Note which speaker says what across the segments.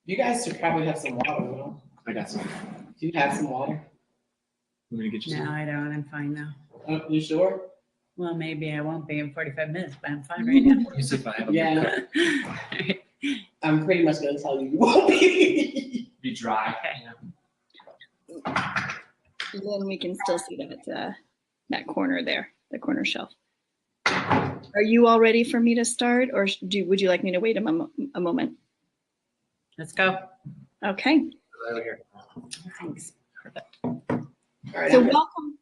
Speaker 1: You guys should probably have some water, though.
Speaker 2: I got some.
Speaker 1: Do you have some water?
Speaker 2: I'm gonna get you
Speaker 3: No,
Speaker 2: some.
Speaker 3: I don't. I'm fine now.
Speaker 1: You sure?
Speaker 3: Well, maybe I won't be in 45 minutes, but I'm fine right now.
Speaker 2: Yusuf, I have a
Speaker 1: Yeah.
Speaker 2: cup.
Speaker 1: I'm pretty much gonna tell you won't be.
Speaker 2: Be dry.
Speaker 3: Okay.
Speaker 4: Then we can still see that corner there, the corner shelf. Are you all ready for me to start, or would you like me to wait a moment?
Speaker 3: Let's go.
Speaker 4: Okay.
Speaker 2: Over here.
Speaker 3: Thanks. Perfect.
Speaker 1: All right,
Speaker 4: So
Speaker 1: I'm gonna-
Speaker 4: welcome.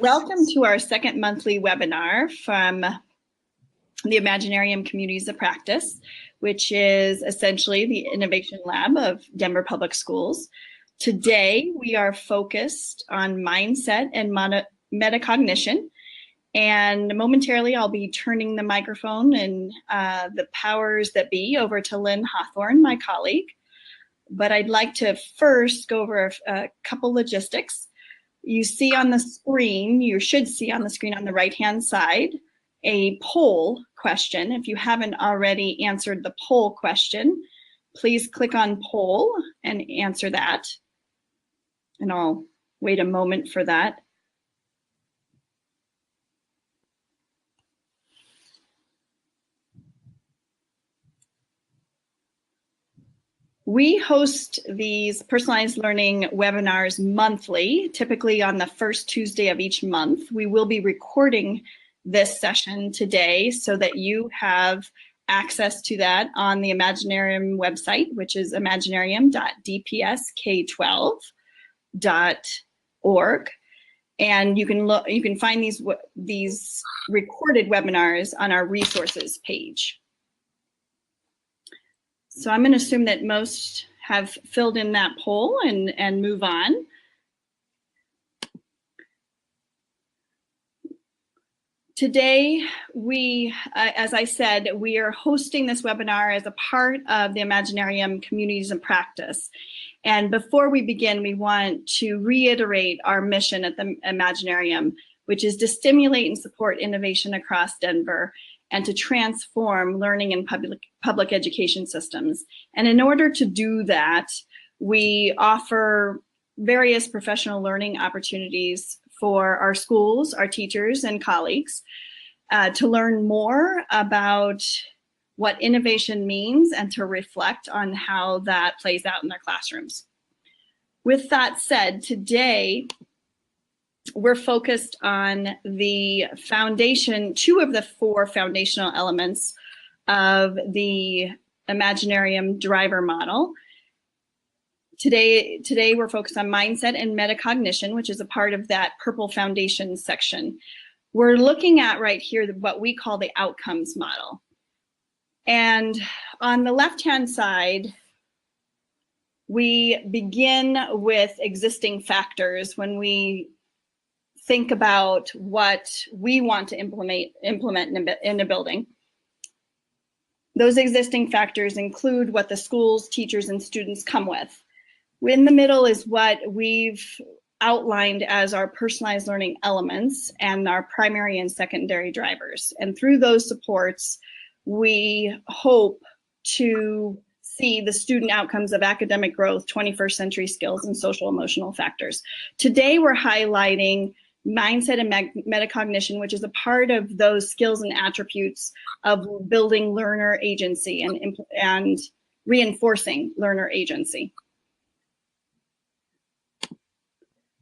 Speaker 4: Welcome to our second monthly webinar from the Imaginarium Communities of Practice, which is essentially the innovation lab of Denver Public Schools. Today, we are focused on mindset and metacognition. And momentarily, I'll be turning the microphone and the powers that be over to Lynn Hawthorne, my colleague. But I'd like to first go over a couple logistics. You see on the screen, you should see on the screen on the right-hand side, a poll question. If you haven't already answered the poll question, please click on poll and answer that. And I'll wait a moment for that. We host these personalized learning webinars monthly, typically on the first Tuesday of each month. We will be recording this session today so that you have access to that on the Imaginarium website, which is imaginarium.dpsk12.org. And you can find these recorded webinars on our resources page. So I'm going to assume that most have filled in that poll and move on. Today, as I said, we are hosting this webinar as a part of the Imaginarium Communities of Practice. And before we begin, we want to reiterate our mission at the Imaginarium, which is to stimulate and support innovation across Denver and to transform learning in public education systems. And in order to do that, we offer various professional learning opportunities for our schools, our teachers, and colleagues to learn more about what innovation means and to reflect on how that plays out in their classrooms. With that said, today, we're focused on the foundation, two of the four foundational elements of the Imaginarium driver model. Today we're focused on mindset and metacognition, which is a part of that purple foundation section. We're looking at right here what we call the outcomes model. And on the left-hand side, we begin with existing factors when we think about what we want to implement in a building. Those existing factors include what the schools, teachers, and students come with. In the middle is what we've outlined as our personalized learning elements and our primary and secondary drivers. And through those supports, we hope to see the student outcomes of academic growth, 21st century skills, and social emotional factors. Today, we're highlighting mindset and metacognition, which is a part of those skills and attributes of building learner agency and reinforcing learner agency.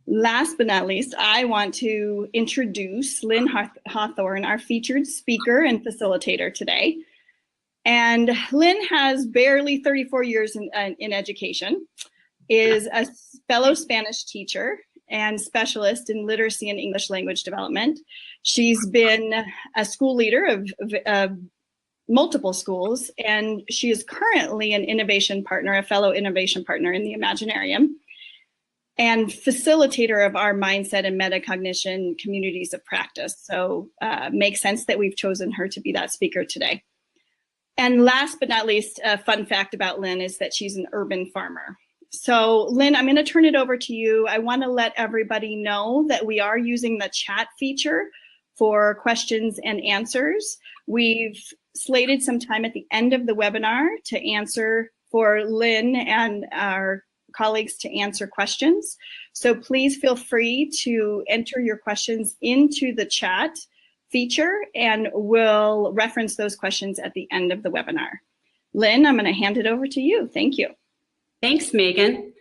Speaker 4: Last but not least, I want to introduce Lynn Hawthorne, our featured speaker and facilitator today. And Lynn has barely 34 years in education, is a fellow Spanish teacher and specialist in literacy and English language development. She's been a school leader of multiple schools, and she is currently an innovation partner, a fellow innovation partner in the Imaginarium, and facilitator of our mindset and metacognition communities of practice. So makes sense that we've chosen her to be that speaker today. And last but not least, a fun fact about Lynn is that she's an urban farmer. So Lynn, I'm going to turn it over to you. I want to let everybody know that we are using the chat feature for questions and answers. We've slated some time at the end of the webinar to answer for Lynn and our colleagues to answer questions. So please feel free to enter your questions into the chat feature, and we'll reference those questions at the end of the webinar. Lynn, I'm going to hand it over to you. Thank you.
Speaker 5: Thanks, Megan.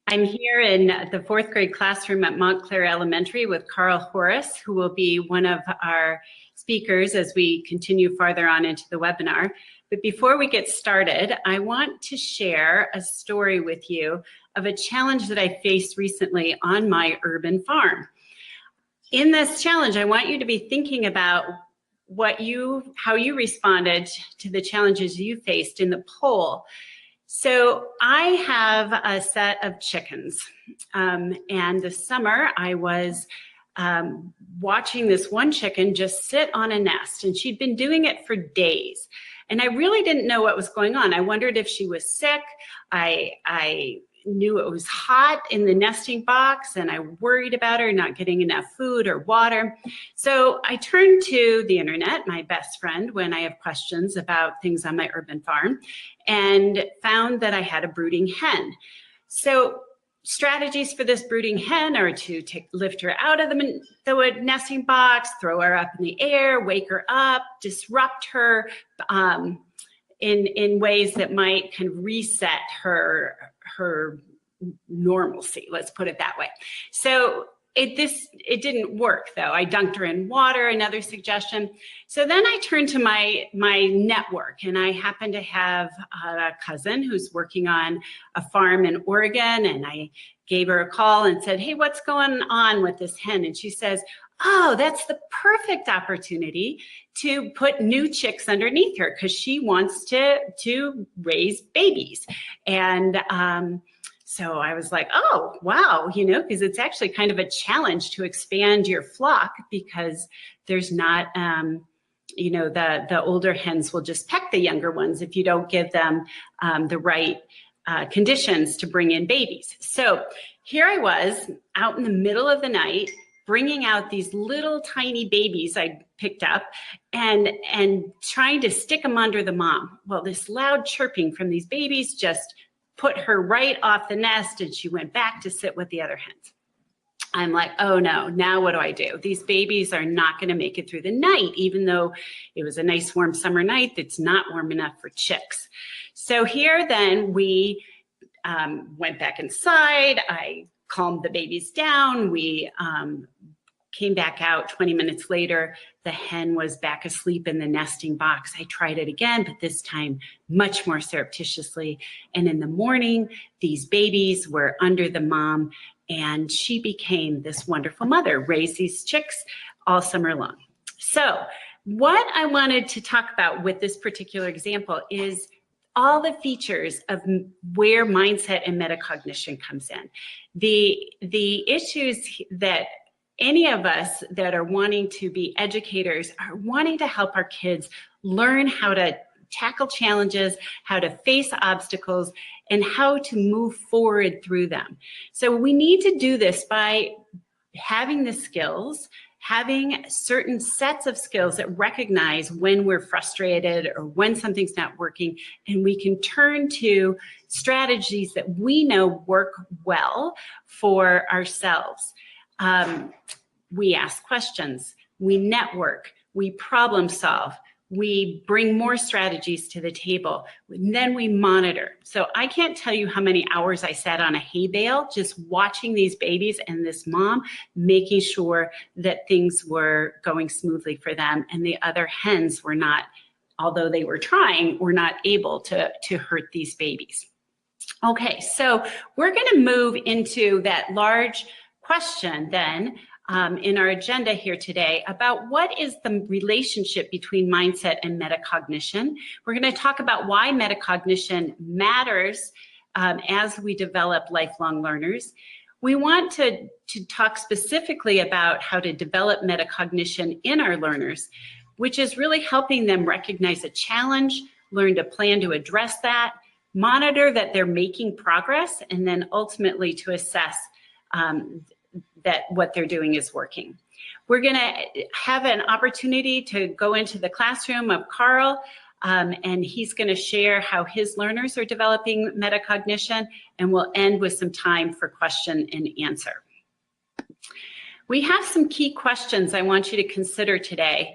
Speaker 5: I'm here in the 4th grade classroom at Montclair Elementary with Carl Horace, who will be one of our speakers as we continue farther on into the webinar. But before we get started, I want to share a story with you of a challenge that I faced recently on my urban farm. In this challenge, I want you to be thinking about how you responded to the challenges you faced in the poll. So I have a set of chickens, and this summer I was watching this one chicken just sit on a nest, and she'd been doing it for days. And I really didn't know what was going on. I wondered if she was sick. I knew it was hot in the nesting box, and I worried about her not getting enough food or water. So I turned to the internet, my best friend, when I have questions about things on my urban farm, and found that I had a brooding hen. So strategies for this brooding hen are to lift her out of the nesting box, throw her up in the air, wake her up, disrupt her in ways that might kind of reset her normalcy, let's put it that way. So it didn't work though. I dunked her in water, another suggestion. So then I turned to my network, and I happen to have a cousin who's working on a farm in Oregon, and I gave her a call and said, hey, what's going on with this hen? And she says, oh, that's the perfect opportunity to put new chicks underneath her because she wants to raise babies. And so I was like, oh, wow, because it's actually kind of a challenge to expand your flock because there's not, the older hens will just peck the younger ones if you don't give them the right conditions to bring in babies. So here I was out in the middle of the night, bringing out these little tiny babies I picked up and trying to stick them under the mom. Well, this loud chirping from these babies just put her right off the nest, and she went back to sit with the other hens. I'm like, oh no, now what do I do? These babies are not going to make it through the night, even though it was a nice warm summer night. It's not warm enough for chicks. So here then we went back inside. I calmed the babies down. We came back out 20 minutes later. The hen was back asleep in the nesting box. I tried it again, but this time much more surreptitiously. And in the morning, these babies were under the mom, and she became this wonderful mother, raised these chicks all summer long. So what I wanted to talk about with this particular example is all the features of where mindset and metacognition comes in. The issues that any of us that are wanting to be educators are wanting to help our kids learn how to tackle challenges, how to face obstacles, and how to move forward through them. So we need to do this by having the skills, having certain sets of skills that recognize when we're frustrated or when something's not working, and we can turn to strategies that we know work well for ourselves. We ask questions, we network, we problem solve, we bring more strategies to the table, and then we monitor. So I can't tell you how many hours I sat on a hay bale just watching these babies and this mom, making sure that things were going smoothly for them, and the other hens were not, although they were trying, were not able to hurt these babies. Okay, so we're going to move into that large question then in our agenda here today about what is the relationship between mindset and metacognition. We're going to talk about why metacognition matters as we develop lifelong learners. We want to talk specifically about how to develop metacognition in our learners, which is really helping them recognize a challenge, learn to plan to address that, monitor that they're making progress, and then ultimately to assess that what they're doing is working. We're going to have an opportunity to go into the classroom of Carl and he's going to share how his learners are developing metacognition, and we'll end with some time for question and answer. We have some key questions I want you to consider today.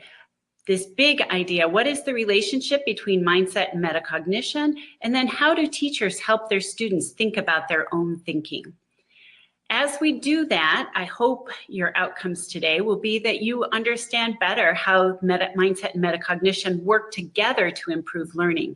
Speaker 5: This big idea, what is the relationship between mindset and metacognition? And then how do teachers help their students think about their own thinking? As we do that, I hope your outcomes today will be that you understand better how mindset and metacognition work together to improve learning.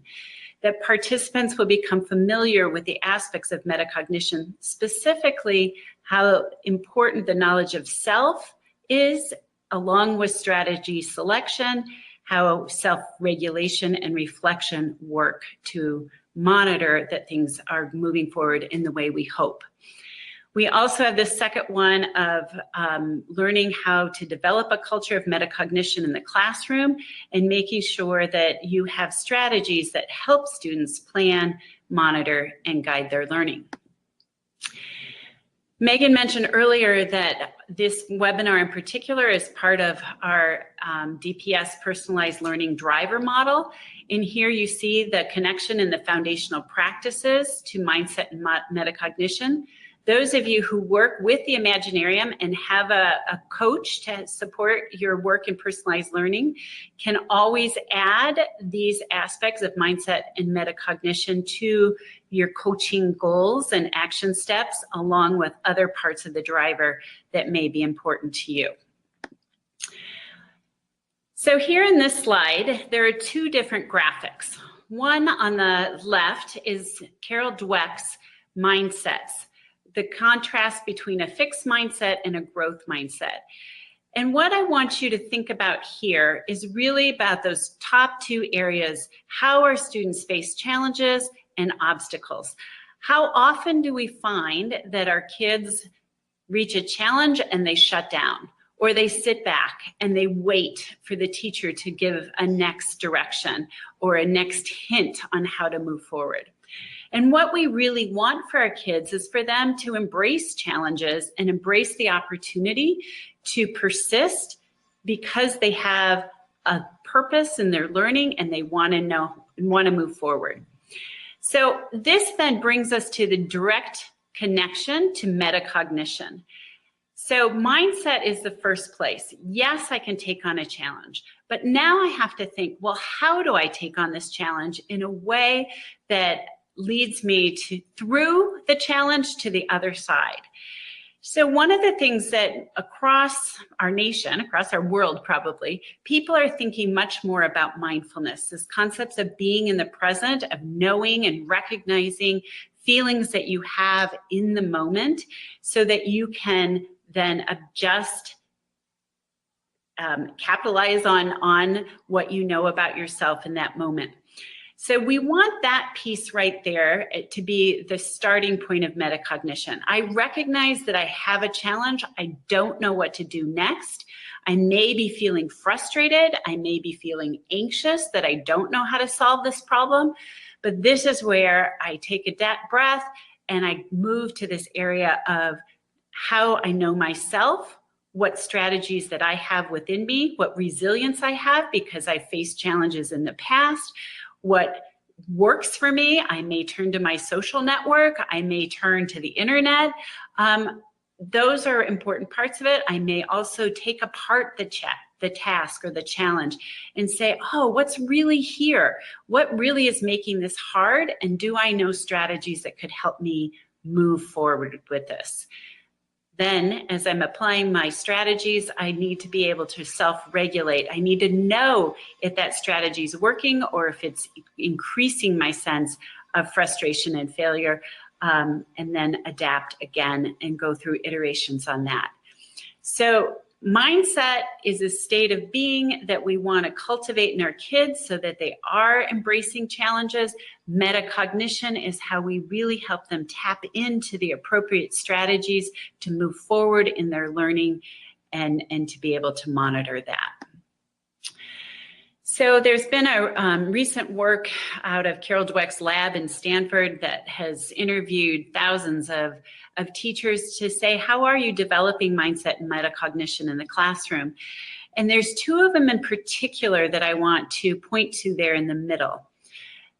Speaker 5: That participants will become familiar with the aspects of metacognition, specifically how important the knowledge of self is, along with strategy selection, how self-regulation and reflection work to monitor that things are moving forward in the way we hope. We also have the second one of learning how to develop a culture of metacognition in the classroom and making sure that you have strategies that help students plan, monitor, and guide their learning. Megan mentioned earlier that this webinar in particular is part of our DPS personalized learning driver model. In here you see the connection in the foundational practices to mindset and metacognition. Those of you who work with the Imaginarium and have a coach to support your work in personalized learning can always add these aspects of mindset and metacognition to your coaching goals and action steps, along with other parts of the driver that may be important to you. So here in this slide, there are two different graphics. One on the left is Carol Dweck's mindsets, the contrast between a fixed mindset and a growth mindset. And what I want you to think about here is really about those top two areas. How our students face challenges and obstacles. How often do we find that our kids reach a challenge and they shut down, or they sit back and they wait for the teacher to give a next direction or a next hint on how to move forward? And what we really want for our kids is for them to embrace challenges and embrace the opportunity to persist because they have a purpose in their learning and they want to move forward. So this then brings us to the direct connection to metacognition. So mindset is the first place. Yes, I can take on a challenge, but now I have to think, well, how do I take on this challenge in a way that leads me through the challenge to the other side? So one of the things that across our nation, across our world probably, people are thinking much more about mindfulness, this concepts of being in the present, of knowing and recognizing feelings that you have in the moment so that you can then adjust, capitalize on what you know about yourself in that moment. So we want that piece right there to be the starting point of metacognition. I recognize that I have a challenge. I don't know what to do next. I may be feeling frustrated. I may be feeling anxious that I don't know how to solve this problem. But this is where I take a breath and I move to this area of how I know myself, what strategies that I have within me, what resilience I have because I faced challenges in the past, what works for me. I may turn to my social network. I may turn to the internet. Those are important parts of it. I may also take apart the task or the challenge and say, oh, what's really here? What really is making this hard? And do I know strategies that could help me move forward with this? Then, as I'm applying my strategies, I need to be able to self-regulate. I need to know if that strategy is working or if it's increasing my sense of frustration and failure, and then adapt again and go through iterations on that. So mindset is a state of being that we want to cultivate in our kids so that they are embracing challenges. Metacognition is how we really help them tap into the appropriate strategies to move forward in their learning and to be able to monitor that. So there's been a recent work out of Carol Dweck's lab in Stanford that has interviewed thousands of teachers to say, how are you developing mindset and metacognition in the classroom? And there's two of them in particular that I want to point to there in the middle.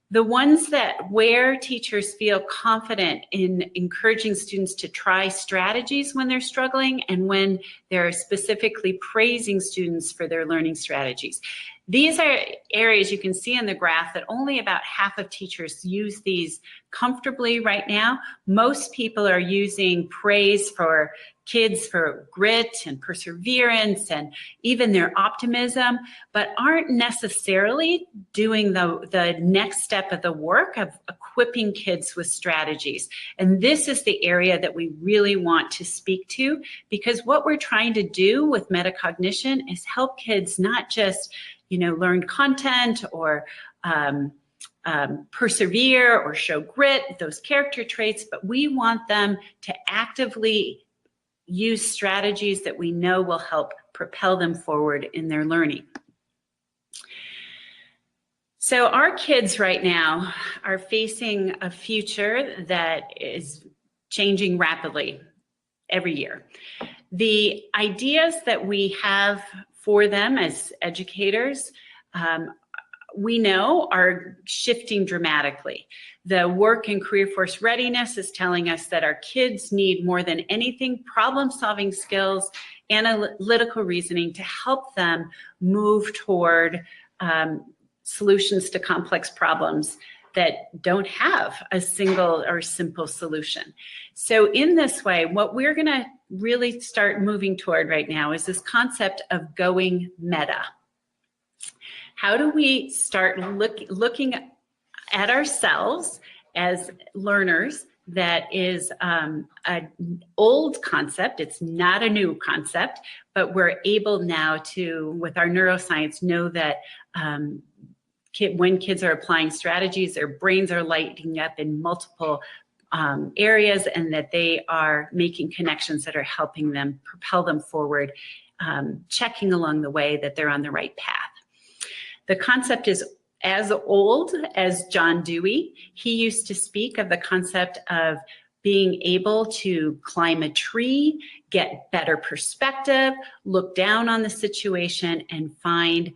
Speaker 5: The ones that where teachers feel confident in encouraging students to try strategies when they're struggling and when they're specifically praising students for their learning strategies. These are areas you can see in the graph that only about half of teachers use these comfortably right now. Most people are using praise for kids for grit and perseverance and even their optimism, but aren't necessarily doing the next step of the work of equipping kids with strategies. And this is the area that we really want to speak to, because what we're trying to do with metacognition is help kids not just learn content or persevere or show grit, those character traits, but we want them to actively use strategies that we know will help propel them forward in their learning. So our kids right now are facing a future that is changing rapidly every year. The ideas that we have for them as educators, we know are shifting dramatically. The work and career force readiness is telling us that our kids need more than anything problem-solving skills, analytical reasoning to help them move toward solutions to complex problems that don't have a single or simple solution. So in this way, what we're going to really start moving toward right now is this concept of going meta. How do we start looking at ourselves as learners? That is an old concept. It's not a new concept, but we're able now to, with our neuroscience, know that when kids are applying strategies, their brains are lighting up in multiple areas, and that they are making connections that are helping them propel them forward, checking along the way that they're on the right path. The concept is as old as John Dewey. He used to speak of the concept of being able to climb a tree, get better perspective, look down on the situation, and find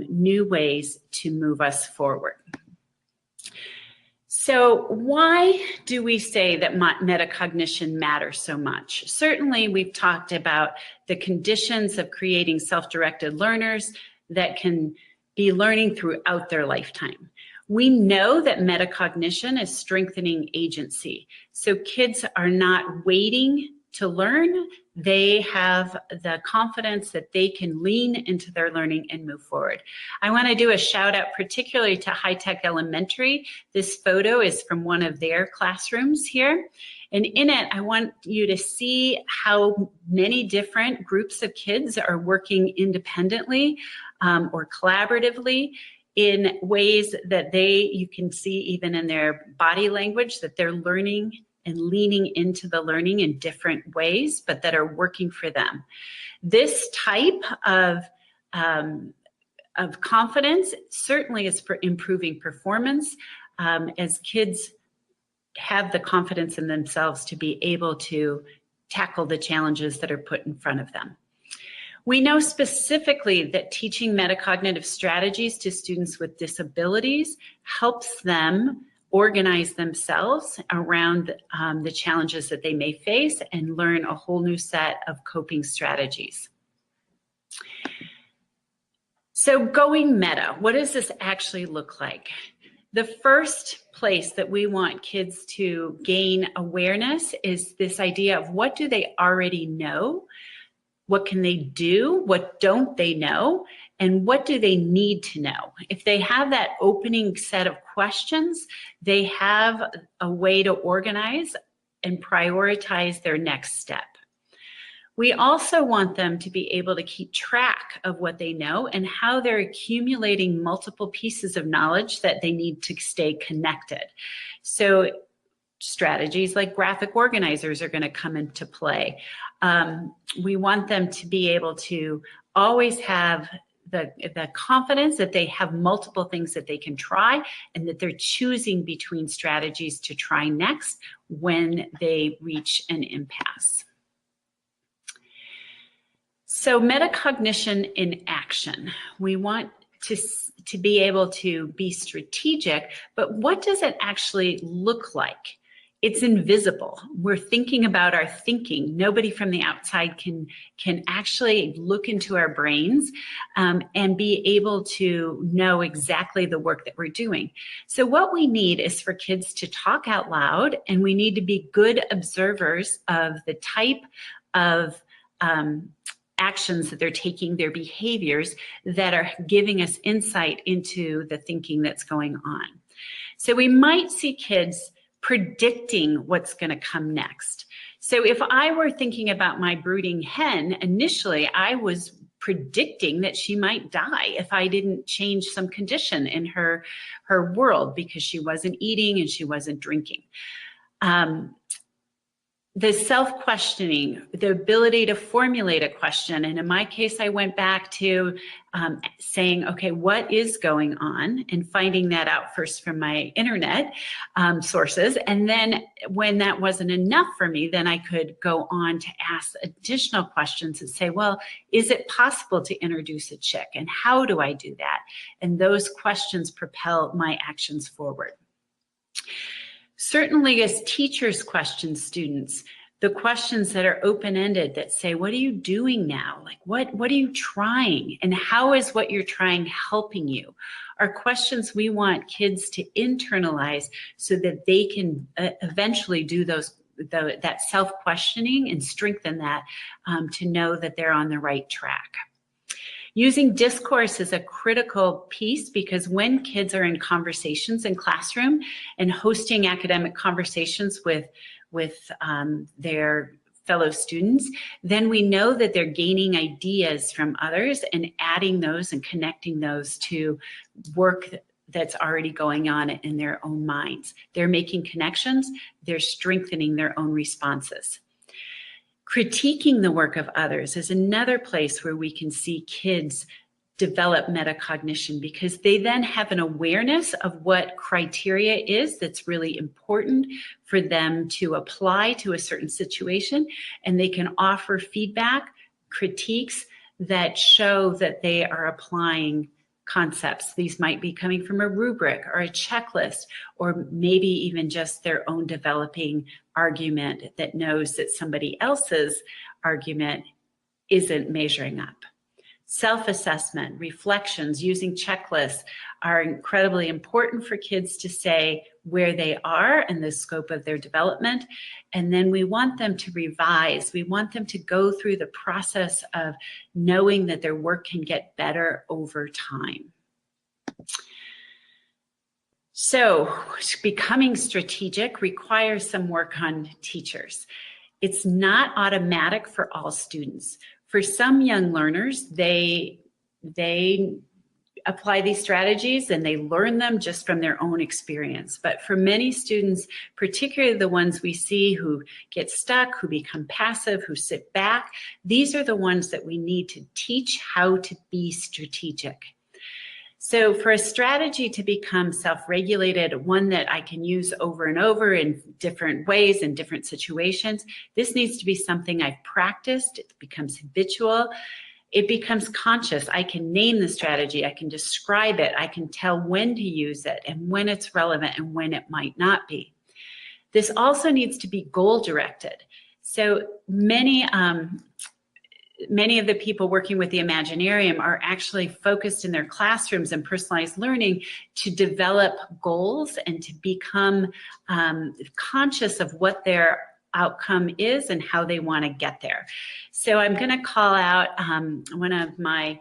Speaker 5: new ways to move us forward. So why do we say that metacognition matters so much? Certainly, we've talked about the conditions of creating self-directed learners that can be learning throughout their lifetime. We know that metacognition is strengthening agency. So kids are not waiting to learn. They have the confidence that they can lean into their learning and move forward. I want to do a shout out particularly to High Tech Elementary. This photo is from one of their classrooms here. And in it, I want you to see how many different groups of kids are working independently or collaboratively in ways that you can see even in their body language, that they're learning and leaning into the learning in different ways, but that are working for them. This type of confidence certainly is for improving performance as kids have the confidence in themselves to be able to tackle the challenges that are put in front of them. We know specifically that teaching metacognitive strategies to students with disabilities helps them organize themselves around the challenges that they may face and learn a whole new set of coping strategies. So going meta, what does this actually look like? The first place that we want kids to gain awareness is this idea of what do they already know? What can they do? What don't they know? And what do they need to know? If they have that opening set of questions, they have a way to organize and prioritize their next step. We also want them to be able to keep track of what they know and how they're accumulating multiple pieces of knowledge that they need to stay connected. So strategies like graphic organizers are going to come into play. We want them to be able to always have the confidence that they have multiple things that they can try and that they're choosing between strategies to try next when they reach an impasse. So metacognition in action. We want to be able to be strategic, but what does it actually look like? It's invisible. We're thinking about our thinking. Nobody from the outside can actually look into our brains and be able to know exactly the work that we're doing. So what we need is for kids to talk out loud, and we need to be good observers of the type of actions that they're taking, their behaviors that are giving us insight into the thinking that's going on. So we might see kids predicting what's going to come next. So if I were thinking about my brooding hen, initially I was predicting that she might die if I didn't change some condition in her world because she wasn't eating and she wasn't drinking. The self-questioning, the ability to formulate a question. And in my case, I went back to saying, okay, what is going on? And finding that out first from my internet sources. And then when that wasn't enough for me, then I could go on to ask additional questions and say, well, is it possible to introduce a chick? And how do I do that? And those questions propel my actions forward. Certainly as teachers question students, the questions that are open-ended that say, what are you doing now? Like, what are you trying? And how is what you're trying helping you? Are questions we want kids to internalize so that they can eventually do that self-questioning and strengthen that to know that they're on the right track. Using discourse is a critical piece because when kids are in conversations in classroom and hosting academic conversations with their fellow students, then we know that they're gaining ideas from others and adding those and connecting those to work that's already going on in their own minds. They're making connections, they're strengthening their own responses. Critiquing the work of others is another place where we can see kids develop metacognition because they then have an awareness of what criteria is that's really important for them to apply to a certain situation, and they can offer feedback, critiques that show that they are applying concepts. These might be coming from a rubric or a checklist, or maybe even just their own developing argument that knows that somebody else's argument isn't measuring up. Self-assessment, reflections, using checklists are incredibly important for kids to say where they are and the scope of their development. And then we want them to revise. We want them to go through the process of knowing that their work can get better over time. So becoming strategic requires some work on teachers. It's not automatic for all students. For some young learners, they apply these strategies and they learn them just from their own experience. But for many students, particularly the ones we see who get stuck, who become passive, who sit back, these are the ones that we need to teach how to be strategic. So for a strategy to become self-regulated, one that I can use over and over in different ways, in different situations, this needs to be something I've practiced. It becomes habitual. It becomes conscious. I can name the strategy. I can describe it. I can tell when to use it and when it's relevant and when it might not be. This also needs to be goal-directed. So many of the people working with the Imaginarium are actually focused in their classrooms and personalized learning to develop goals and to become conscious of what their outcome is and how they want to get there. So I'm going to call out one of my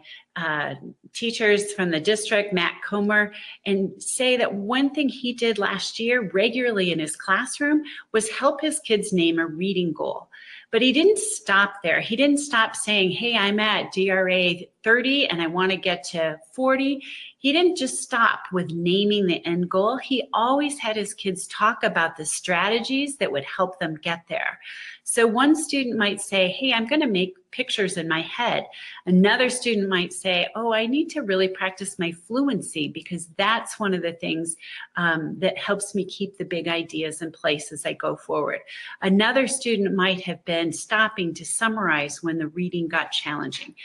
Speaker 5: teachers from the district, Matt Comer, and say that one thing he did last year regularly in his classroom was help his kids name a reading goal. But he didn't stop there. He didn't stop saying, hey, I'm at DRA 30 and I want to get to 40. He didn't just stop with naming the end goal. He always had his kids talk about the strategies that would help them get there. So one student might say, hey, I'm going to make pictures in my head. Another student might say, oh, I need to really practice my fluency because that's one of the things that helps me keep the big ideas in place as I go forward. Another student might have been stopping to summarize when the reading got challenging.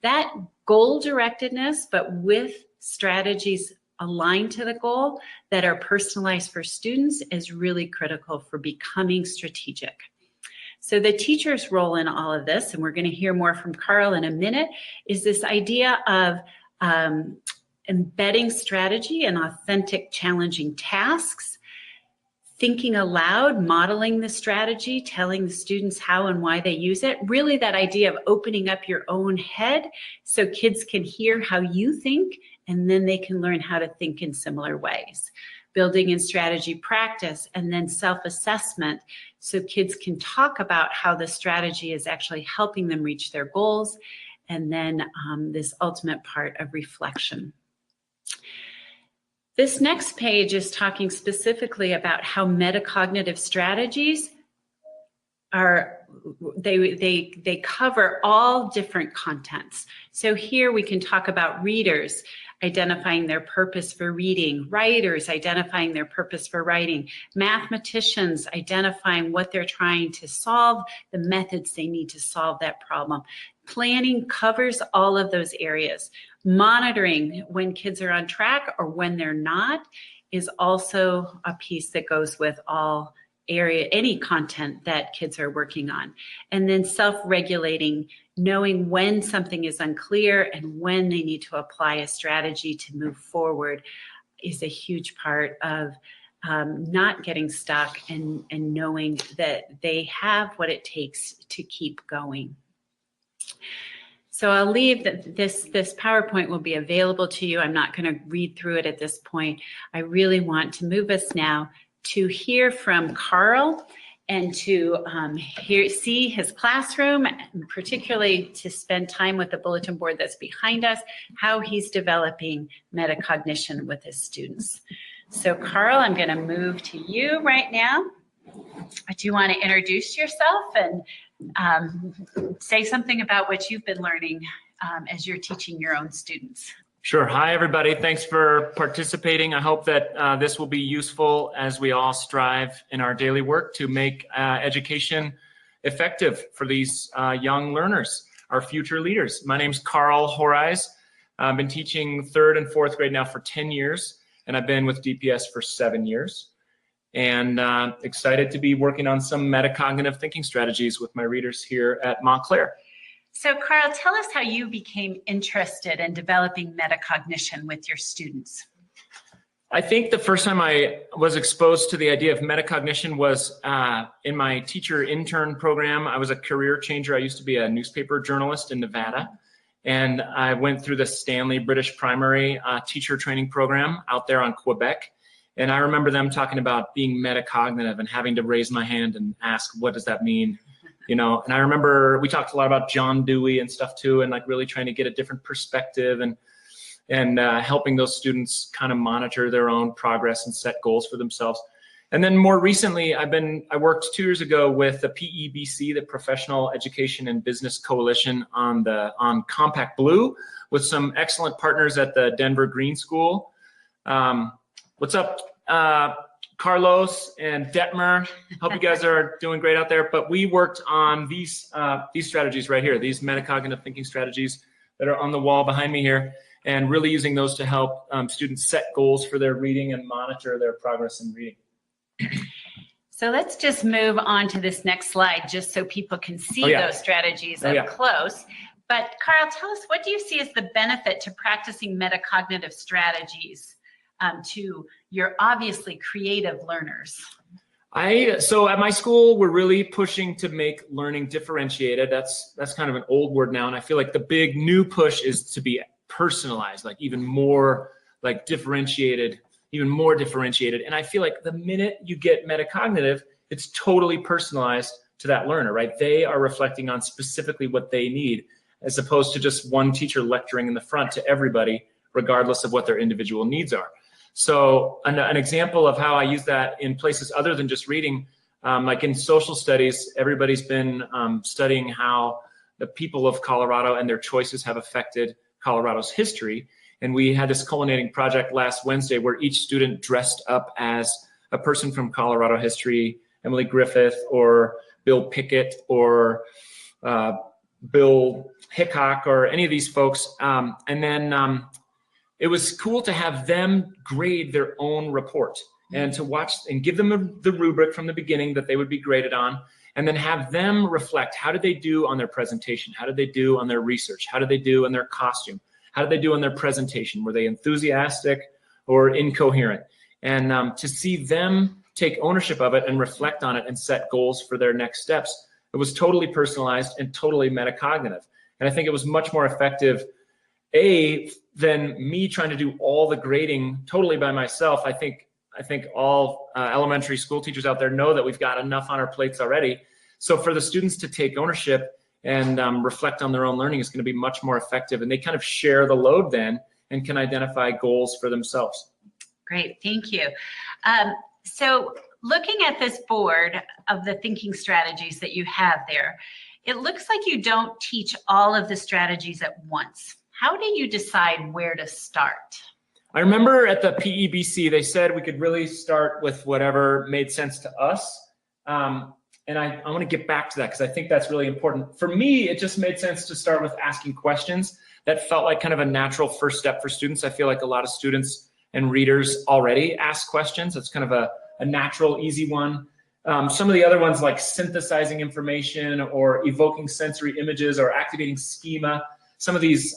Speaker 5: That goal directedness, but with strategies aligned to the goal that are personalized for students, is really critical for becoming strategic. So the teacher's role in all of this, and we're going to hear more from Carl in a minute, is this idea of embedding strategy in authentic, challenging tasks, thinking aloud, modeling the strategy, telling the students how and why they use it. Really that idea of opening up your own head so kids can hear how you think, and then they can learn how to think in similar ways. Building in strategy practice, and then self-assessment so kids can talk about how the strategy is actually helping them reach their goals, and then this ultimate part of reflection. This next page is talking specifically about how metacognitive strategies are, they cover all different contents. So here we can talk about readers identifying their purpose for reading, writers identifying their purpose for writing, mathematicians identifying what they're trying to solve, the methods they need to solve that problem. Planning covers all of those areas. Monitoring when kids are on track or when they're not is also a piece that goes with all any content that kids are working on. And then self-regulating, knowing when something is unclear and when they need to apply a strategy to move forward, is a huge part of not getting stuck and knowing that they have what it takes to keep going. So I'll leave that this PowerPoint will be available to you. I'm not going to read through it at this point. I really want to move us now to hear from Carl and to see his classroom, and particularly to spend time with the bulletin board that's behind us, how he's developing metacognition with his students. So Carl, I'm going to move to you right now. Do you want to introduce yourself and say something about what you've been learning as you're teaching your own students?
Speaker 6: Sure. Hi, everybody. Thanks for participating. I hope that this will be useful as we all strive in our daily work to make education effective for these young learners, our future leaders. My name's Carl Horais. I've been teaching 3rd and 4th grade now for 10 years, and I've been with DPS for 7 years. And excited to be working on some metacognitive thinking strategies with my readers here at Montclair.
Speaker 5: So Carl, tell us how you became interested in developing metacognition with your students.
Speaker 6: I think the first time I was exposed to the idea of metacognition was in my teacher intern program. I was a career changer. I used to be a newspaper journalist in Nevada, and I went through the Stanley British Primary teacher training program out there on Quebec. And I remember them talking about being metacognitive and having to raise my hand and ask, what does that mean? You know, and I remember we talked a lot about John Dewey and stuff too, and like really trying to get a different perspective and helping those students kind of monitor their own progress and set goals for themselves. And then more recently, I worked 2 years ago with the PEBC, the Professional Education and Business Coalition, on Compact Blue with some excellent partners at the Denver Green School. What's up, Carlos and Detmer? Hope you guys are doing great out there. But we worked on these strategies right here, these metacognitive thinking strategies that are on the wall behind me here, and really using those to help students set goals for their reading and monitor their progress in reading.
Speaker 5: So let's just move on to this next slide, just so people can see those strategies up close. But Carl, tell us, what do you see as the benefit to practicing metacognitive strategies to your obviously creative learners?
Speaker 6: So at my school, we're really pushing to make learning differentiated. That's kind of an old word now, and I feel like the big new push is to be personalized, like even more like differentiated, even more differentiated. And I feel like the minute you get metacognitive, it's totally personalized to that learner, right? They are reflecting on specifically what they need. as opposed to just one teacher lecturing in the front to everybody, regardless of what their individual needs are. So an example of how I use that in places other than just reading, like in social studies, everybody's been studying how the people of Colorado and their choices have affected Colorado's history. And we had this culminating project last Wednesday where each student dressed up as a person from Colorado history, Emily Griffith or Bill Pickett or Bill Hickok or any of these folks. And then it was cool to have them grade their own report and to watch and give them the rubric from the beginning that they would be graded on, and then have them reflect, how did they do on their presentation? How did they do on their research? How did they do on their costume? How did they do on their presentation? Were they enthusiastic or incoherent? And to see them take ownership of it and reflect on it and set goals for their next steps, it was totally personalized and totally metacognitive. And I think it was much more effective, than me trying to do all the grading totally by myself. I think all elementary school teachers out there know that we've got enough on our plates already. So for the students to take ownership and reflect on their own learning is going to be much more effective. And they kind of share the load then and can identify goals for themselves.
Speaker 5: Great, thank you. So looking at this board of the thinking strategies that you have there, it looks like you don't teach all of the strategies at once. How do you decide where to start?
Speaker 6: I remember at the PEBC, they said we could really start with whatever made sense to us. And I want to get back to that because I think that's really important. For me, it just made sense to start with asking questions. That felt like kind of a natural first step for students. I feel like a lot of students and readers already ask questions. It's kind of a natural, easy one. Some of the other ones like synthesizing information or evoking sensory images or activating schema. Some of this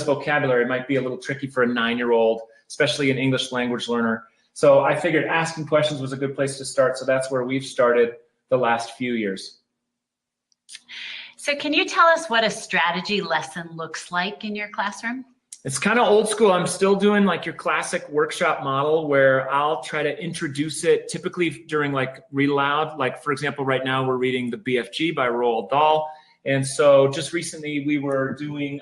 Speaker 6: vocabulary might be a little tricky for a 9-year-old, especially an English language learner. So I figured asking questions was a good place to start. So that's where we've started the last few years.
Speaker 5: So can you tell us what a strategy lesson looks like in your classroom?
Speaker 6: It's kind of old school. I'm still doing like your classic workshop model where I'll try to introduce it typically during like read aloud. Like for example, right now we're reading The BFG by Roald Dahl. And so just recently we were doing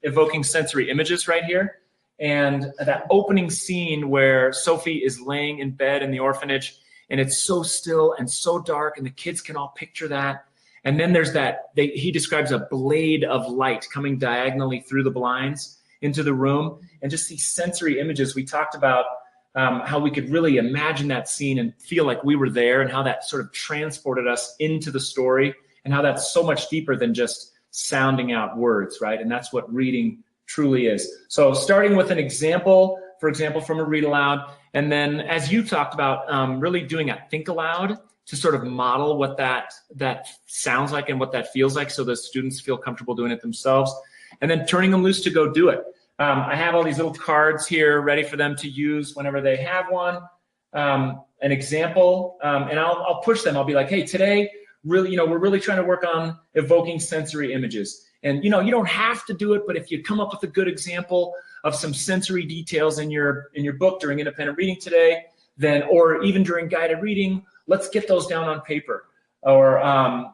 Speaker 6: evoking sensory images right here. And that opening scene where Sophie is laying in bed in the orphanage and it's so still and so dark and the kids can all picture that. And then there's that, he describes a blade of light coming diagonally through the blinds into the room, and just these sensory images. We talked about how we could really imagine that scene and feel like we were there, and how that sort of transported us into the story, and how that's so much deeper than just sounding out words, right? And that's what reading truly is. So starting with an example, for example, from a read aloud, and then as you talked about, really doing a think aloud to sort of model what that sounds like and what that feels like so the students feel comfortable doing it themselves, and then turning them loose to go do it. I have all these little cards here ready for them to use whenever they have one, an example, and I'll push them. I'll be like, hey, today, really, we're really trying to work on evoking sensory images. And, you don't have to do it, but if you come up with a good example of some sensory details in your book during independent reading today, then, or even during guided reading, let's get those down on paper. Or,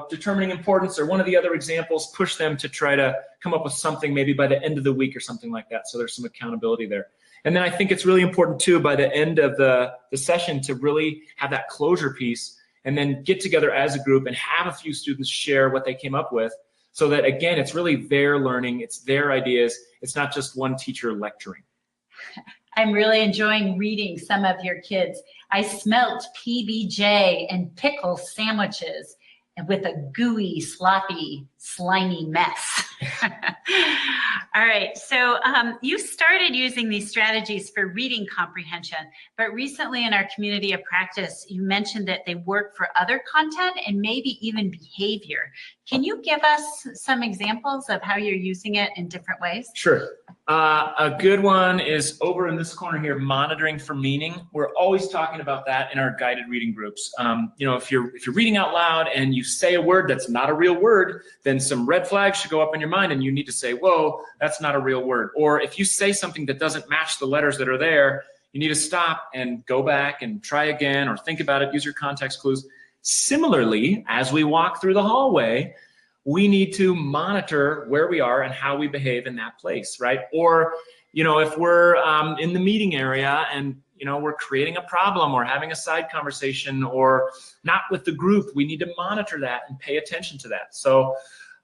Speaker 6: determining importance, or one of the other examples, push them to try to come up with something maybe by the end of the week or something like that. So there's some accountability there. And then I think it's really important too, by the end of the session, to really have that closure piece and then get together as a group and have a few students share what they came up with, so that, again, it's really their learning, it's their ideas. It's not just one teacher lecturing.
Speaker 5: I'm really enjoying reading some of your kids. I smelt PBJ and pickle sandwiches and with a gooey, sloppy, slimy mess. All right, so you started using these strategies for reading comprehension, but recently in our community of practice, you mentioned that they work for other content and maybe even behavior. Can you give us some examples of how you're using it in different ways?
Speaker 6: Sure. A good one is over in this corner here, monitoring for meaning. We're always talking about that in our guided reading groups. If you're reading out loud and you say a word that's not a real word, then some red flags should go up in your mind and you need to say, whoa, that's not a real word. Or if you say something that doesn't match the letters that are there, you need to stop and go back and try again, or think about it, use your context clues. Similarly, as we walk through the hallway, we need to monitor where we are and how we behave in that place, right? Or, you know, if we're in the meeting area and, you know, we're creating a problem or having a side conversation or not with the group, we need to monitor that and pay attention to that. So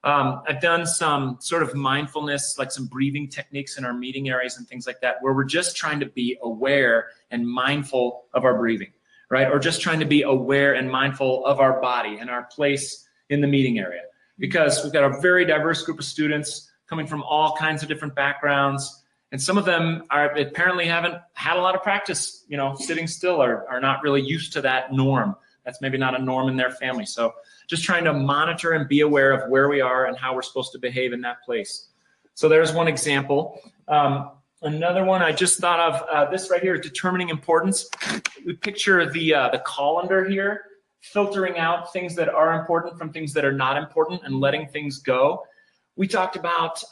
Speaker 6: I've done some sort of mindfulness, like some breathing techniques in our meeting areas and things like that, where we're just trying to be aware and mindful of our breathing, right? Or just trying to be aware and mindful of our body and our place in the meeting area. Because we've got a very diverse group of students coming from all kinds of different backgrounds. And some of them apparently haven't had a lot of practice, you know, sitting still, or are not really used to that norm. That's maybe not a norm in their family. So just trying to monitor and be aware of where we are and how we're supposed to behave in that place. So there's one example. Another one I just thought of, this right here, determining importance. We picture the colander here, filtering out things that are important from things that are not important and letting things go. We talked about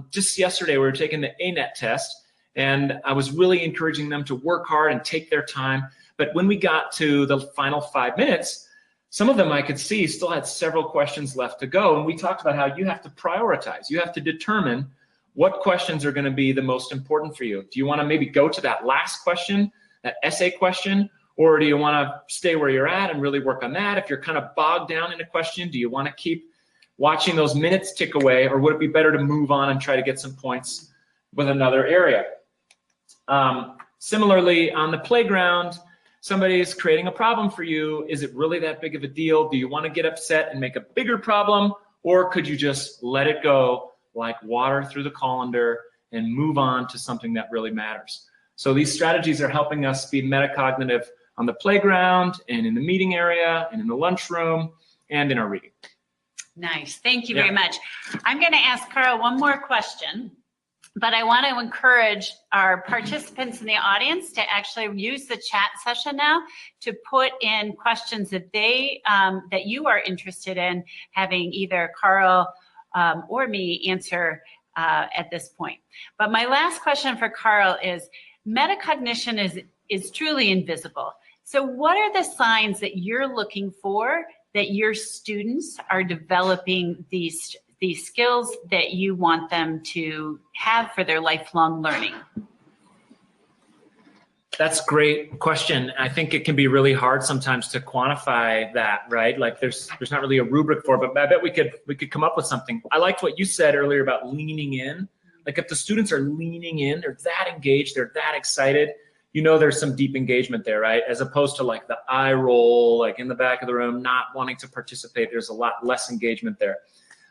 Speaker 6: just yesterday, we were taking the ANET test, and I was really encouraging them to work hard and take their time. But when we got to the final 5 minutes, some of them I could see still had several questions left to go. And we talked about how you have to prioritize. You have to determine what questions are going to be the most important for you. Do you want to maybe go to that last question, that essay question, or do you want to stay where you're at and really work on that? If you're kind of bogged down in a question, do you want to keep watching those minutes tick away, or would it be better to move on and try to get some points with another area? Similarly, on the playground, somebody is creating a problem for you. Is it really that big of a deal? Do you want to get upset and make a bigger problem, or could you just let it go like water through the colander and move on to something that really matters? So these strategies are helping us be metacognitive on the playground and in the meeting area and in the lunchroom and in our reading.
Speaker 5: Nice. Thank you very much. I'm going to ask Carl one more question, but I want to encourage our participants in the audience to actually use the chat session now to put in questions that that you are interested in having either Carl or me answer at this point. But my last question for Carl is, metacognition is truly invisible. So what are the signs that you're looking for that your students are developing these skills that you want them to have for their lifelong learning?
Speaker 6: That's a great question. I think it can be really hard sometimes to quantify that, right? Like there's not really a rubric for it, but I bet we could come up with something. I liked what you said earlier about leaning in. Like if the students are leaning in, they're that engaged, they're that excited, you know there's some deep engagement there, right? As opposed to like the eye roll, like in the back of the room, not wanting to participate, there's a lot less engagement there.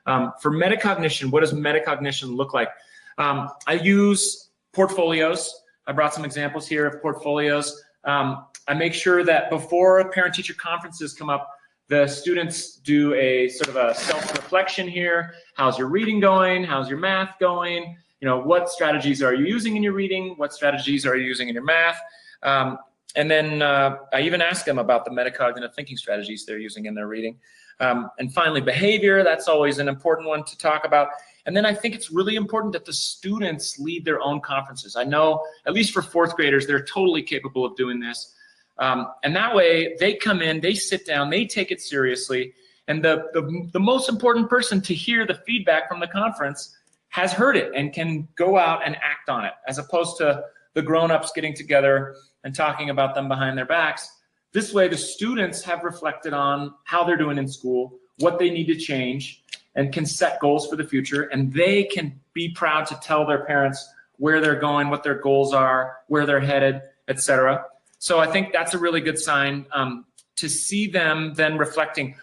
Speaker 6: For metacognition, what does metacognition look like? I use portfolios. I brought some examples here of portfolios. I make sure that before parent-teacher conferences come up, the students do a sort of a self-reflection here. How's your reading going? How's your math going? You know, what strategies are you using in your reading? What strategies are you using in your math? And then I even ask them about the metacognitive thinking strategies they're using in their reading. And finally, behavior, that's always an important one to talk about. And then I think it's really important that the students lead their own conferences. I know, at least for fourth graders, they're totally capable of doing this. And that way, they come in, they sit down, they take it seriously. And the most important person to hear the feedback from the conference has heard it and can go out and act on it, as opposed to the grown-ups getting together and talking about them behind their backs. This way, the students have reflected on how they're doing in school, what they need to change, and can set goals for the future. And they can be proud to tell their parents where they're going, what their goals are, where they're headed, etc. So I think that's a really good sign to see them then reflecting.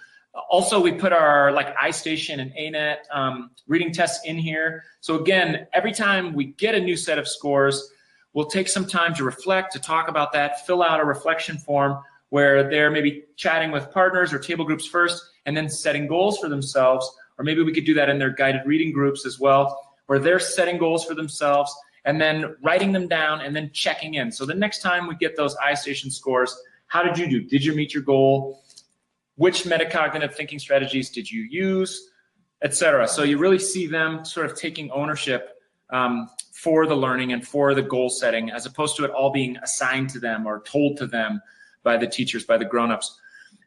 Speaker 6: Also, we put our like iStation and ANET reading tests in here. So again, every time we get a new set of scores, we'll take some time to reflect, to talk about that, fill out a reflection form where they're maybe chatting with partners or table groups first, and then setting goals for themselves. Or maybe we could do that in their guided reading groups as well, where they're setting goals for themselves and then writing them down and then checking in. So the next time we get those iStation scores, how did you do? Did you meet your goal? Which metacognitive thinking strategies did you use, etc. So you really see them sort of taking ownership for the learning and for the goal setting, as opposed to it all being assigned to them or told to them by the teachers, by the grown-ups.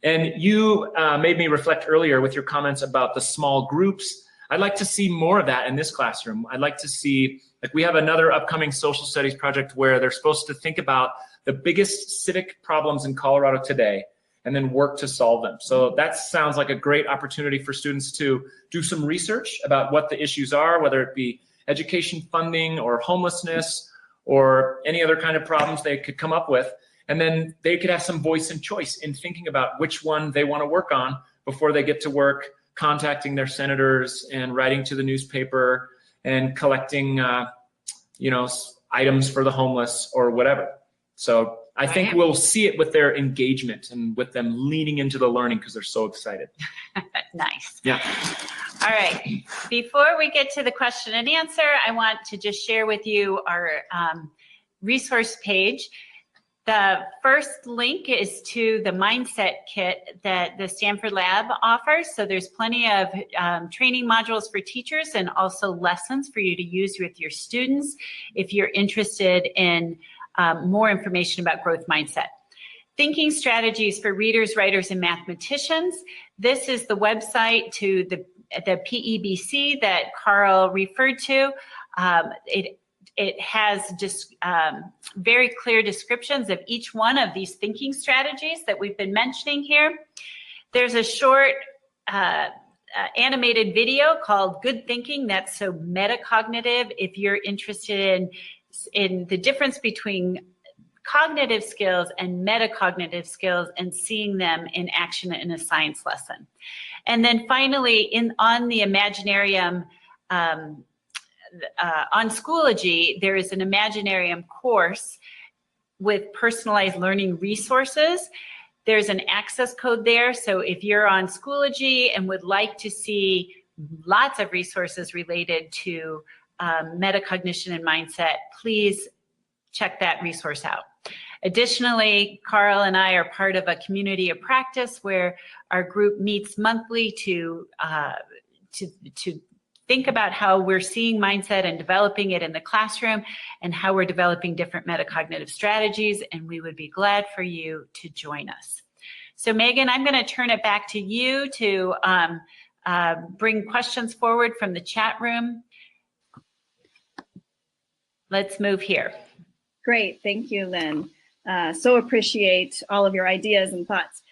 Speaker 6: And you made me reflect earlier with your comments about the small groups. I'd like to see more of that in this classroom. I'd like to see, like, we have another upcoming social studies project where they're supposed to think about the biggest civic problems in Colorado today and then work to solve them. So that sounds like a great opportunity for students to do some research about what the issues are, whether it be education funding or homelessness or any other kind of problems they could come up with. And then they could have some voice and choice in thinking about which one they want to work on before they get to work contacting their senators and writing to the newspaper and collecting, items for the homeless or whatever. So I think we'll see it with their engagement and with them leaning into the learning because they're so excited.
Speaker 5: Nice.
Speaker 6: Yeah.
Speaker 5: All right. Before we get to the question and answer, I want to just share with you our resource page. The first link is to the mindset kit that the Stanford Lab offers. So there's plenty of training modules for teachers and also lessons for you to use with your students if you're interested in more information about growth mindset. Thinking strategies for readers, writers, and mathematicians. This is the website to the PEBC that Carl referred to. It has just very clear descriptions of each one of these thinking strategies that we've been mentioning here. There's a short animated video called Good Thinking. That's so metacognitive. If you're interested in the difference between cognitive skills and metacognitive skills and seeing them in action in a science lesson. And then finally, on the Imaginarium, on Schoology, there is an Imaginarium course with personalized learning resources. There's an access code there. So if you're on Schoology and would like to see lots of resources related to metacognition and mindset, please check that resource out. Additionally, Carl and I are part of a community of practice where our group meets monthly to think about how we're seeing mindset and developing it in the classroom and how we're developing different metacognitive strategies, and we would be glad for you to join us. So Megan, I'm going to turn it back to you to bring questions forward from the chat room. Let's move here.
Speaker 4: Great, thank you, Lynn. So appreciate all of your ideas and thoughts.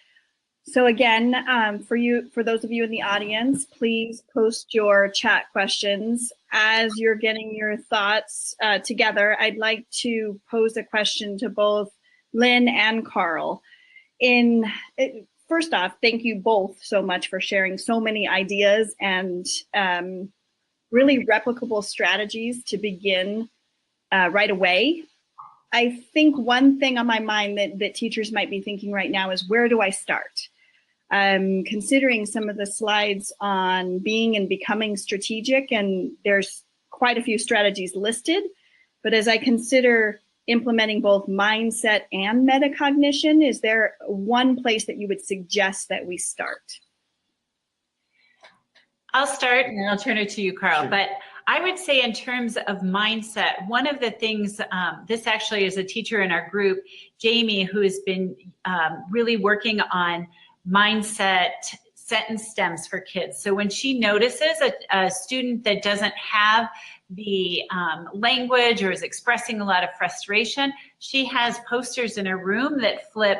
Speaker 4: So again, for those of you in the audience, please post your chat questions. As you're getting your thoughts together, I'd like to pose a question to both Lynn and Carl. First off, thank you both so much for sharing so many ideas and really replicable strategies to begin right away. I think one thing on my mind that teachers might be thinking right now is, where do I start? Considering some of the slides on being and becoming strategic, and there's quite a few strategies listed, but as I consider implementing both mindset and metacognition, is there one place that you would suggest that we start?
Speaker 5: I'll start and then I'll turn it to you, Carl.
Speaker 6: Sure.
Speaker 5: But I would say in terms of mindset, one of the things, this actually is a teacher in our group, Jamie, who has been really working on mindset sentence stems for kids. So when she notices a student that doesn't have the language or is expressing a lot of frustration, she has posters in her room that flip,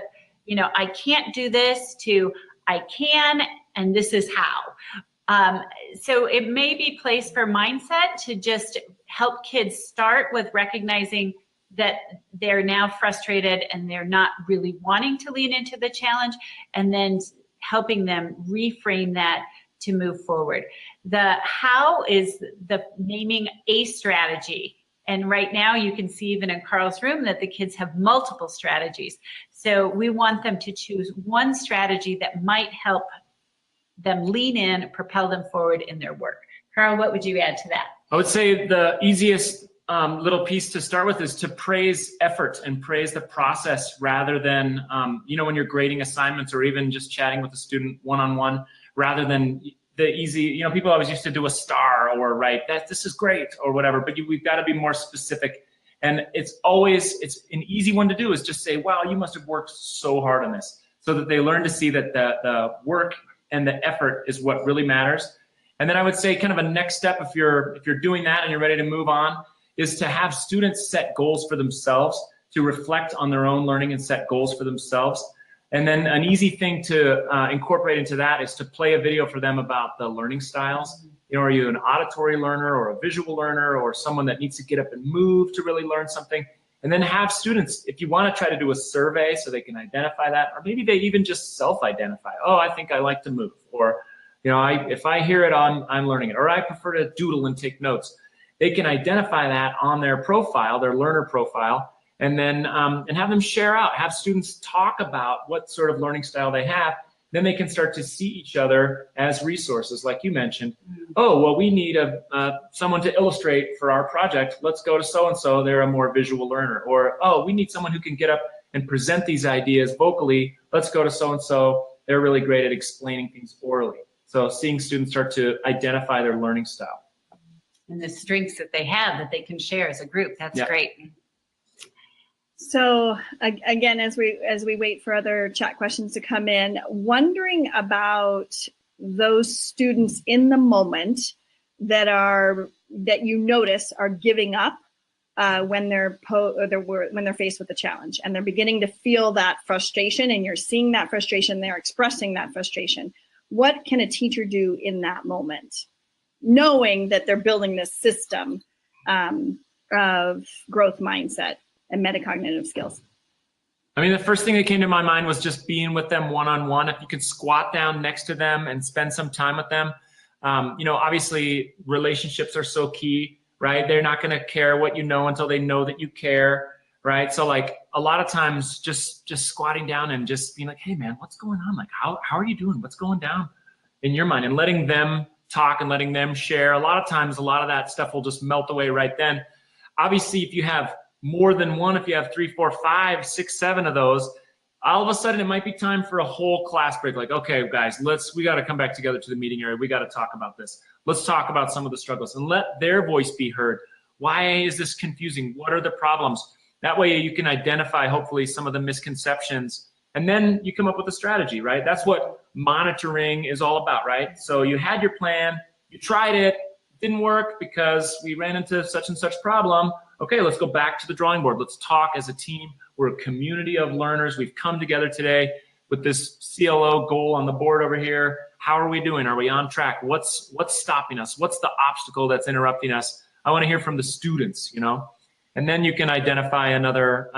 Speaker 5: I can't do this to I can, and this is how. So it may be place for mindset to just help kids start with recognizing that they're now frustrated and they're not really wanting to lean into the challenge, and then helping them reframe that to move forward. The how is the naming a strategy. And right now you can see even in Carl's room that the kids have multiple strategies. So we want them to choose one strategy that might help them lean in, propel them forward in their work. Carl, what would you add to that?
Speaker 6: I would say the easiest little piece to start with is to praise effort and praise the process rather than, when you're grading assignments or even just chatting with a student one-on-one, rather than the easy, people always used to do a star or write that this is great or whatever, but we've got to be more specific. And it's an easy one to do is just say, wow, you must have worked so hard on this. so that they learn to see that the work and the effort is what really matters. And then I would say kind of a next step, if you're doing that and you're ready to move on, is to have students set goals for themselves, to reflect on their own learning and set goals for themselves. And then an easy thing to incorporate into that is to play a video for them about the learning styles. You know, are you an auditory learner or a visual learner or someone that needs to get up and move to really learn something? And then have students, if you want to try to do a survey so they can identify that, or maybe they even just self-identify. Oh, I think I like to move, or you know, if I hear it, I'm learning it, or I prefer to doodle and take notes. They can identify that on their profile, their learner profile, and then and have them share out, have students talk about what sort of learning style they have. Then they can start to see each other as resources, like you mentioned. Oh, well, we need someone to illustrate for our project. Let's go to so-and-so, they're a more visual learner. Or, oh, we need someone who can get up and present these ideas vocally. Let's go to so-and-so, they're really great at explaining things orally. So seeing students start to identify their learning style.
Speaker 5: And the strengths that they have that they can share as a group, that's great.
Speaker 4: So again, as we wait for other chat questions to come in, wondering about those students in the moment that you notice are giving up when they're faced with a challenge, and they're beginning to feel that frustration, and you're seeing that frustration, they're expressing that frustration. What can a teacher do in that moment, knowing that they're building this system of growth mindset and metacognitive skills?
Speaker 6: I mean, the first thing that came to my mind was just being with them one-on-one. If you could squat down next to them and spend some time with them. You know, obviously relationships are so key, right? They're not going to care what you know until they know that you care, right? So like a lot of times just squatting down and just being like, hey man, what's going on? Like, how are you doing? What's going down in your mind? And letting them talk and letting them share. A lot of times, a lot of that stuff will just melt away right then. Obviously, if you have more than one, if you have 3, 4, 5, 6, 7 of those, all of a sudden it might be time for a whole class break. Like, okay, guys, we got to come back together to the meeting area. We got to talk about this. Let's talk about some of the struggles and let their voice be heard. Why is this confusing? What are the problems? That way you can identify, hopefully, some of the misconceptions, and then you come up with a strategy, right? That's what monitoring is all about, right? So you had your plan, you tried it, didn't work because we ran into such and such problem. Okay, let's go back to the drawing board. Let's talk as a team. We're a community of learners. We've come together today with this CLO goal on the board over here. How are we doing? Are we on track? What's stopping us? What's the obstacle that's interrupting us? I want to hear from the students, you know? And then you can identify another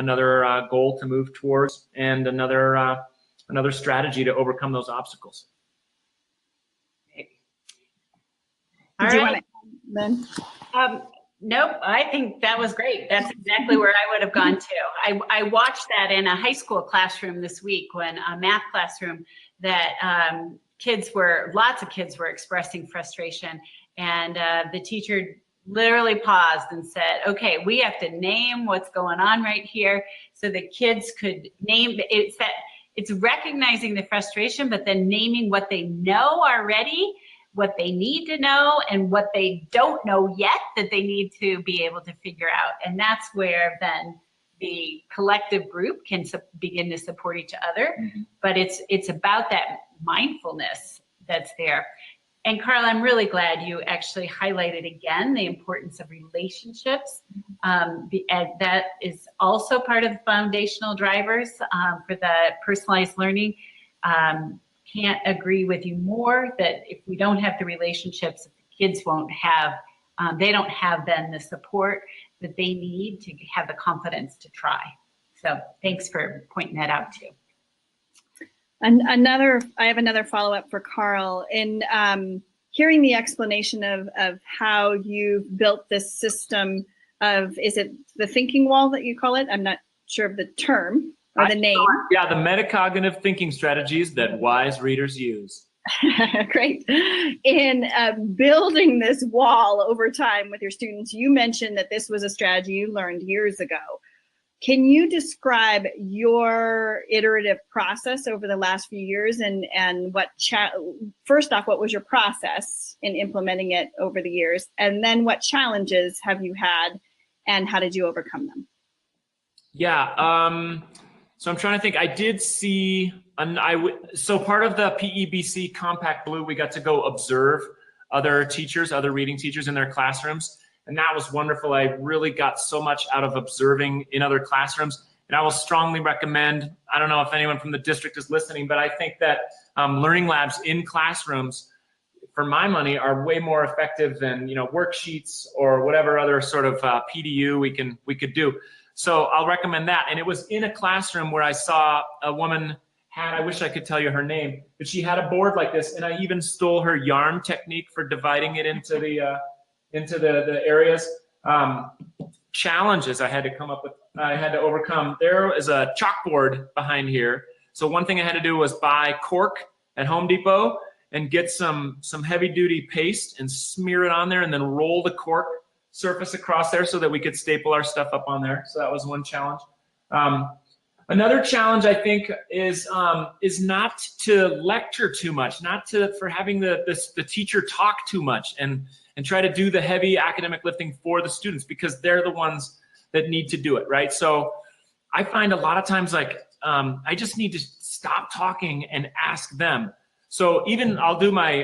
Speaker 6: goal to move towards and another strategy to overcome those obstacles.
Speaker 5: All
Speaker 4: Do you
Speaker 5: right.
Speaker 4: want to,
Speaker 5: Nope, I think that was great. That's exactly where I would have gone to. I watched that in a high school classroom this week, when a math classroom, that lots of kids were expressing frustration, and the teacher literally paused and said, okay, we have to name what's going on right here, so the kids could name it. It's recognizing the frustration, but then naming what they know already, what they need to know, and what they don't know yet that they need to be able to figure out. And that's where then the collective group can begin to support each other. Mm-hmm. But it's about that mindfulness that's there. And Carl, I'm really glad you actually highlighted again the importance of relationships. And that is also part of the foundational drivers for the personalized learning. Can't agree with you more that if we don't have the relationships, kids won't have, they don't have then the support that they need to have the confidence to try. So thanks for pointing that out too.
Speaker 4: And I have another follow-up for Carl. In hearing the explanation of how you've built this system of, is it the thinking wall that you call it? I'm not sure of the term or the name.
Speaker 6: Yeah, the metacognitive thinking strategies that wise readers use.
Speaker 4: Great. In building this wall over time with your students, you mentioned that this was a strategy you learned years ago. Can you describe your iterative process over the last few years, and first off, what was your process in implementing it over the years? And then what challenges have you had and how did you overcome them?
Speaker 6: Yeah, So I'm trying to think. I did see, so part of the PEBC Compact Blue, we got to go observe other teachers, other reading teachers in their classrooms. And that was wonderful. I really got so much out of observing in other classrooms. And I will strongly recommend, I don't know if anyone from the district is listening, but I think that learning labs in classrooms, for my money, are way more effective than, you know, worksheets or whatever other sort of PDU we could do. So I'll recommend that. And it was in a classroom where I saw a woman I wish I could tell you her name, but she had a board like this, and I even stole her yarn technique for dividing it into the areas. Challenges I had to come up with, I had to overcome. There is a chalkboard behind here. So one thing I had to do was buy cork at Home Depot and get some heavy duty paste and smear it on there, and then roll the cork surface across there so that we could staple our stuff up on there. So that was one challenge. Another challenge, I think, is not to lecture too much, for having the teacher talk too much and try to do the heavy academic lifting for the students, because they're the ones that need to do it, right? So I find a lot of times, like, I just need to stop talking and ask them. So even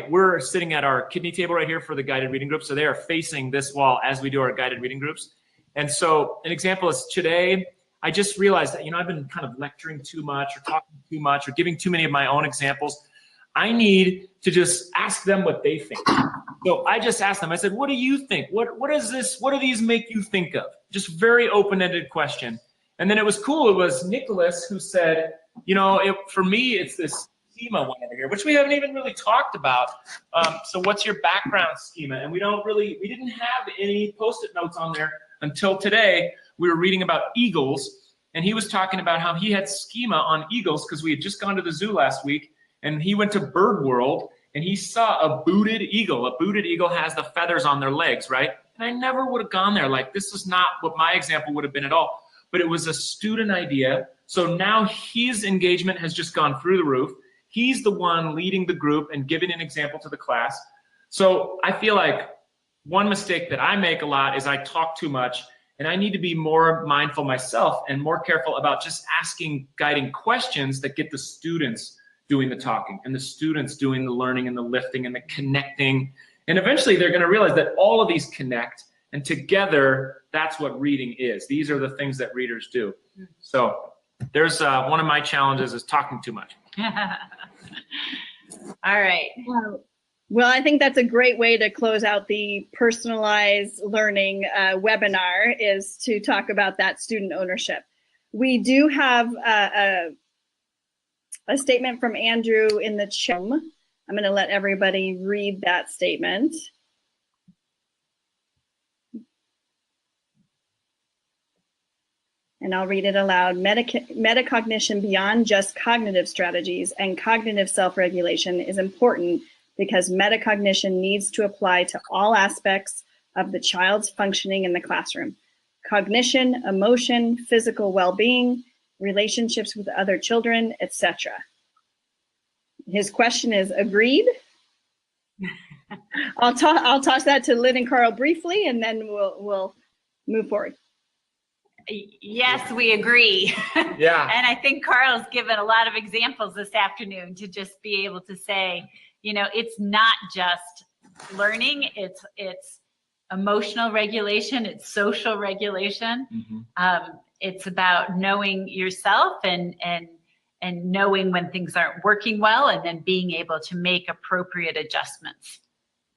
Speaker 6: we're sitting at our kidney table right here for the guided reading group. So they are facing this wall as we do our guided reading groups. And so an example is today, I just realized that, you know, I've been kind of lecturing too much or talking too much or giving too many of my own examples. I need to just ask them what they think. So I just asked them, I said, what do you think? What do these make you think of? Just very open-ended question. And then it was cool. It was Nicholas who said, you know, for me, it's this schema one over here, which we haven't even really talked about. So what's your background schema? And we didn't have any Post-it notes on there until today. We were reading about eagles, and he was talking about how he had schema on eagles because we had just gone to the zoo last week, and he went to Bird World, and he saw a booted eagle. A booted eagle has the feathers on their legs, right? And I never would have gone there. Like, this is not what my example would have been at all. But it was a student idea. So now his engagement has just gone through the roof. He's the one leading the group and giving an example to the class. So I feel like one mistake that I make a lot is I talk too much. And I need to be more mindful myself and more careful about just asking guiding questions that get the students doing the talking and the students doing the learning and the lifting and the connecting. And eventually they're going to realize that all of these connect, and together that's what reading is. These are the things that readers do. So there's one of my challenges is talking too much.
Speaker 5: All right.
Speaker 4: Well, I think that's a great way to close out the personalized learning webinar, is to talk about that student ownership. We do have a statement from Andrew in the chat. I'm going to let everybody read that statement. And I'll read it aloud. Metacognition beyond just cognitive strategies and cognitive self-regulation is important because metacognition needs to apply to all aspects of the child's functioning in the classroom. Cognition, emotion, physical well-being, relationships with other children, etc. His question is, agreed? I'll toss that to Lynn and Carl briefly, and then we'll move forward.
Speaker 5: Yes, we agree.
Speaker 6: Yeah.
Speaker 5: And I think Carl's given a lot of examples this afternoon to just be able to say, you know, it's not just learning, it's emotional regulation, it's social regulation. Mm-hmm. It's about knowing yourself and knowing when things aren't working well, and then being able to make appropriate adjustments.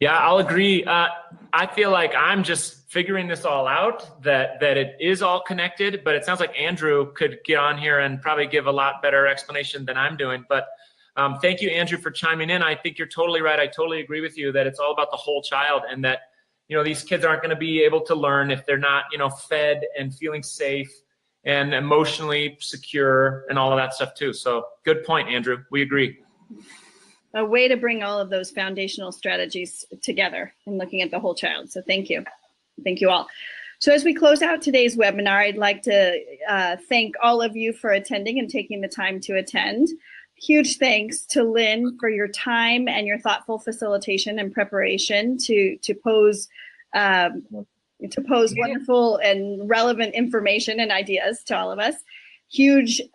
Speaker 6: Yeah, I'll agree. I feel like I'm just figuring this all out, that it is all connected, but it sounds like Andrew could get on here and probably give a lot better explanation than I'm doing. But thank you, Andrew, for chiming in. I think you're totally right. I totally agree with you that it's all about the whole child, and that, you know, these kids aren't going to be able to learn if they're not, you know, fed and feeling safe and emotionally secure and all of that stuff too. So good point, Andrew. We agree.
Speaker 4: A way to bring all of those foundational strategies together and looking at the whole child. So thank you. Thank you all. So as we close out today's webinar, I'd like to thank all of you for attending and taking the time to attend. Huge thanks to Lynn for your time and your thoughtful facilitation and preparation to pose wonderful and relevant information and ideas to all of us.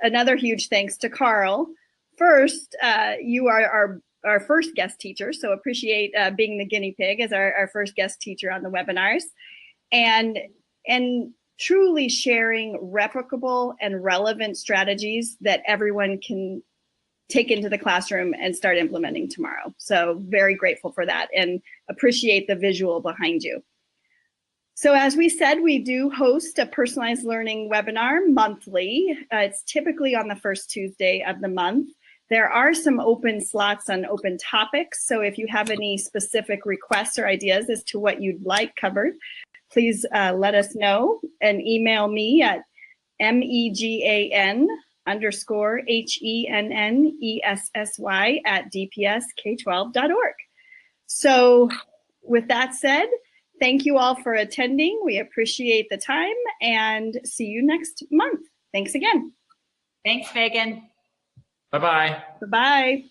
Speaker 4: Another huge thanks to Carl. First, you are our first guest teacher, so appreciate being the guinea pig as our first guest teacher on the webinars, and truly sharing replicable and relevant strategies that everyone can take into the classroom and start implementing tomorrow. So very grateful for that and appreciate the visual behind you. So as we said, we do host a personalized learning webinar monthly. It's typically on the first Tuesday of the month. There are some open slots on open topics. So if you have any specific requests or ideas as to what you'd like covered, please let us know and email me at megan_HENNESSY@dpsk12.org. So with that said, thank you all for attending. We appreciate the time and see you next month. Thanks again.
Speaker 5: Thanks, Megan.
Speaker 6: Bye-bye.
Speaker 4: Bye-bye.